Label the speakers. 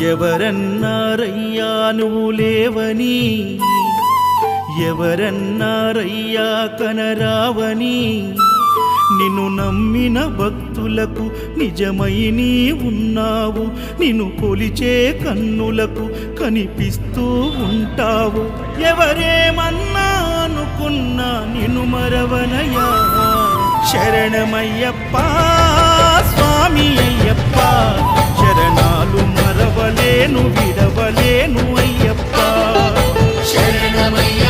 Speaker 1: ఎవరన్నారయ్యా నువ్వు లేవని, ఎవరన్నారయ్యా కనరావని, నిన్ను నమ్మిన భక్తులకు నిజమై నీ ఉన్నావు, నిన్ను కొలిచే కన్నులకు కనిపిస్తూ ఉంటావు. ఎవరేమన్నా అనుకున్నా నిన్ను మరవనయ్యా. శరణమయ్యప్ప స్వామి అయ్యప్ప, శరణాలు మరవలేను విడవలేను అయ్యప్ప.
Speaker 2: శరణమయ్య